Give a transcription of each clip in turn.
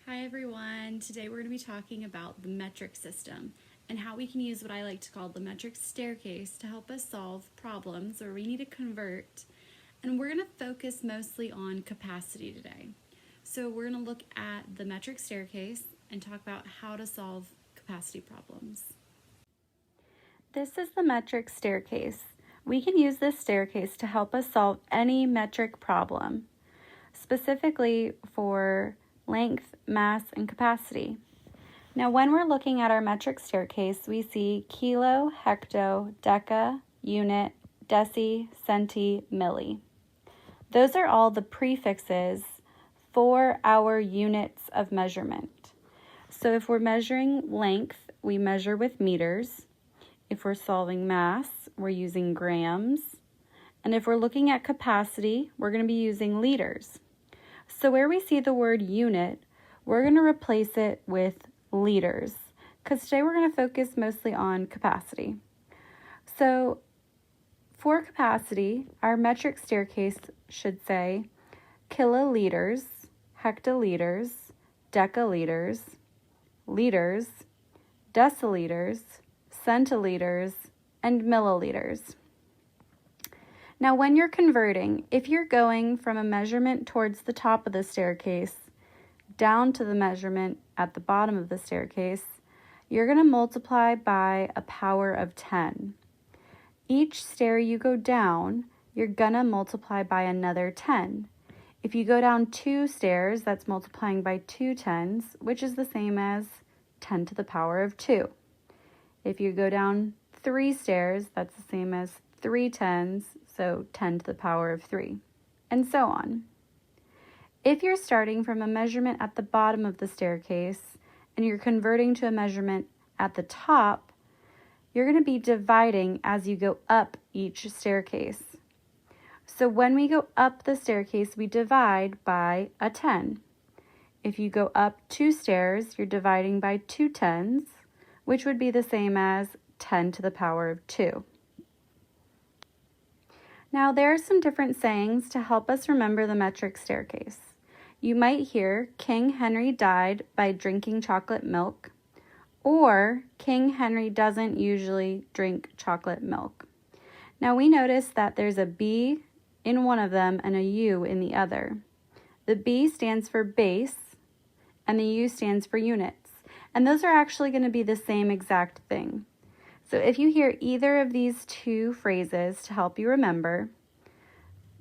Hi everyone, today we're going to be talking about the metric system and how we can use what I like to call the metric staircase to help us solve problems where we need to convert. And we're going to focus mostly on capacity today. So we're going to look at the metric staircase and talk about how to solve capacity problems. This is the metric staircase. We can use this staircase to help us solve any metric problem, specifically for length, mass, and capacity. Now, when we're looking at our metric staircase, we see kilo, hecto, deca, unit, deci, centi, milli. Those are all the prefixes for our units of measurement. So if we're measuring length, we measure with meters. If we're solving mass, we're using grams. And if we're looking at capacity, we're going to be using liters. So where we see the word unit, we're going to replace it with liters, because today we're going to focus mostly on capacity. So for capacity, our metric staircase should say kiloliters, hectoliters, decaliters, liters, deciliters, centiliters, and milliliters. Now, when you're converting, if you're going from a measurement towards the top of the staircase down to the measurement at the bottom of the staircase, you're going to multiply by a power of 10. Each stair you go down, you're going to multiply by another 10. If you go down 2 stairs, that's multiplying by 2 tens, which is the same as 10 to the power of 2. If you go down 3 stairs, that's the same as 3 tens, so 10 to the power of 3, and so on. If you're starting from a measurement at the bottom of the staircase and you're converting to a measurement at the top, you're going to be dividing as you go up each staircase. So when we go up the staircase, we divide by a 10. If you go up 2 stairs, you're dividing by 2 tens, which would be the same as 10 to the power of 2. Now, there are some different sayings to help us remember the metric staircase. You might hear, King Henry died by drinking chocolate milk, or King Henry doesn't usually drink chocolate milk. Now, we notice that there's a B in one of them and a U in the other. The B stands for base, and the U stands for units. And those are actually going to be the same exact thing. So if you hear either of these two phrases to help you remember,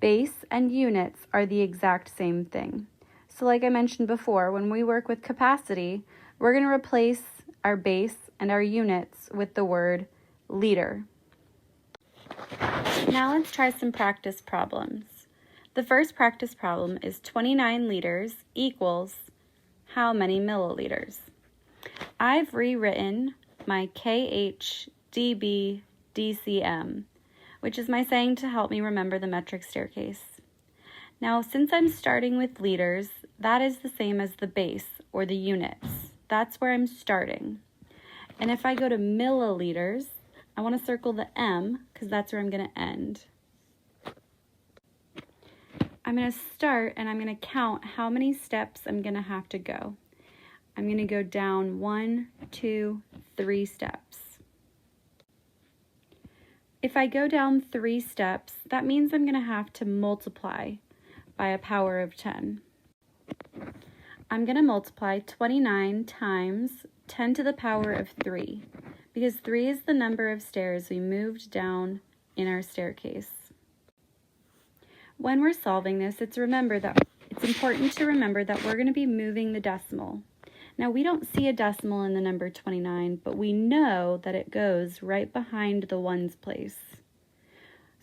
base and units are the exact same thing. So like I mentioned before, when we work with capacity, we're going to replace our base and our units with the word liter. Now let's try some practice problems. The first practice problem is 29 liters equals how many milliliters? I've rewritten my KHDB-DCM, which is my saying to help me remember the metric staircase. Now, since I'm starting with liters, that is the same as the base, or the units. That's where I'm starting. And if I go to milliliters, I want to circle the M, because that's where I'm going to end. I'm going to start, and I'm going to count how many steps I'm going to have to go. I'm going to go down 1, 2, 3 steps. If I go down 3 steps, that means I'm going to have to multiply by a power of 10. I'm going to multiply 29 times 10 to the power of 3, because 3 is the number of stairs we moved down in our staircase. When we're solving this, it's important to remember that we're going to be moving the decimal. Now, we don't see a decimal in the number 29, but we know that it goes right behind the ones place.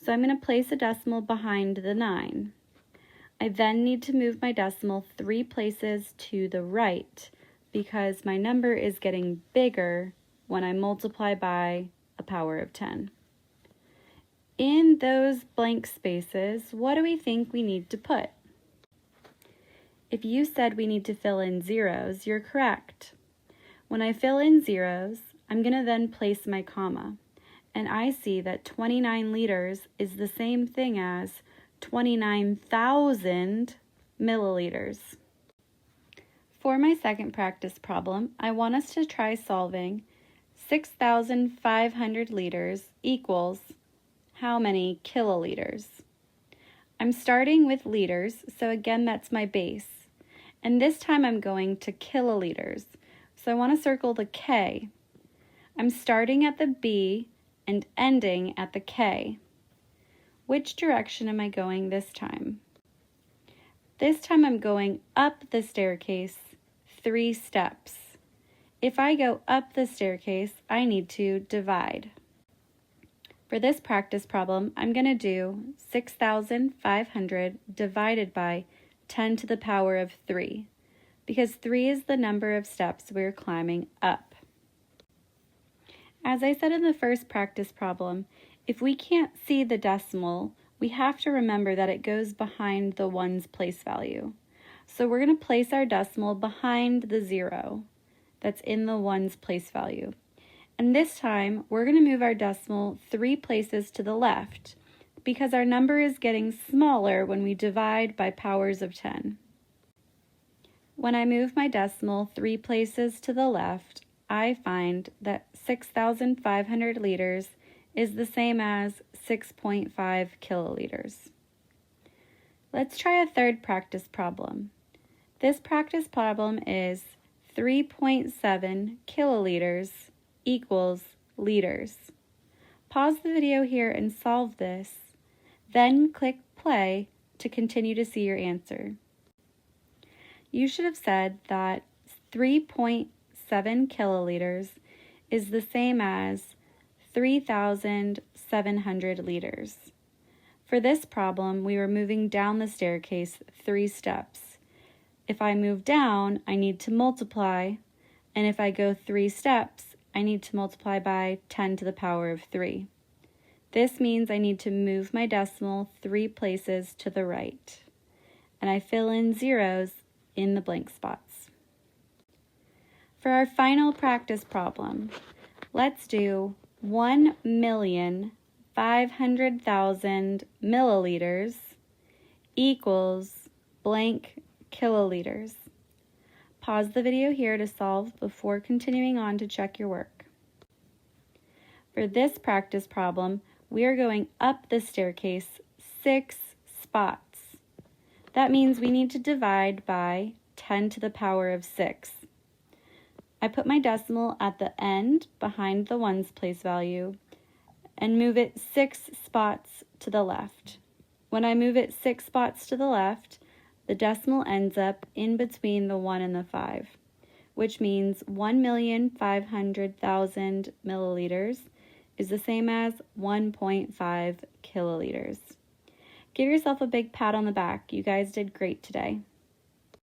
So I'm going to place a decimal behind the 9. I then need to move my decimal 3 places to the right because my number is getting bigger when I multiply by a power of 10. In those blank spaces, what do we think we need to put? If you said we need to fill in zeros, you're correct. When I fill in zeros, I'm going to then place my comma. And I see that 29 liters is the same thing as 29,000 milliliters. For my second practice problem, I want us to try solving 6,500 liters equals how many kiloliters? I'm starting with liters, so again that's my base. And this time I'm going to kiloliters, so I want to circle the K. I'm starting at the B and ending at the K. Which direction am I going this time? This time I'm going up the staircase 3 steps. If I go up the staircase, I need to divide. For this practice problem, I'm going to do 6,500 divided by 10 to the power of 3, because 3 is the number of steps we're climbing up. As I said in the first practice problem, if we can't see the decimal, we have to remember that it goes behind the ones place value. So we're going to place our decimal behind the 0 that's in the ones place value. And this time, we're going to move our decimal 3 places to the left because our number is getting smaller when we divide by powers of 10. When I move my decimal 3 places to the left, I find that 6,500 liters is the same as 6.5 kiloliters. Let's try a third practice problem. This practice problem is 3.7 kiloliters equals liters. Pause the video here and solve this, then click play to continue to see your answer. You should have said that 3.7 kiloliters is the same as 3,700 liters. For this problem, we were moving down the staircase 3 steps. If I move down, I need to multiply, and if I go 3 steps, I need to multiply by 10 to the power of 3. This means I need to move my decimal 3 places to the right, and I fill in zeros in the blank spots. For our final practice problem, let's do 1,500,000 milliliters equals blank kiloliters. Pause the video here to solve before continuing on to check your work. For this practice problem, we are going up the staircase 6 spots. That means we need to divide by 10 to the power of 6. I put my decimal at the end behind the ones place value and move it 6 spots to the left. When I move it 6 spots to the left, the decimal ends up in between the 1 and the 5, which means 1,500,000 milliliters is the same as 1.5 kiloliters. Give yourself a big pat on the back. You guys did great today.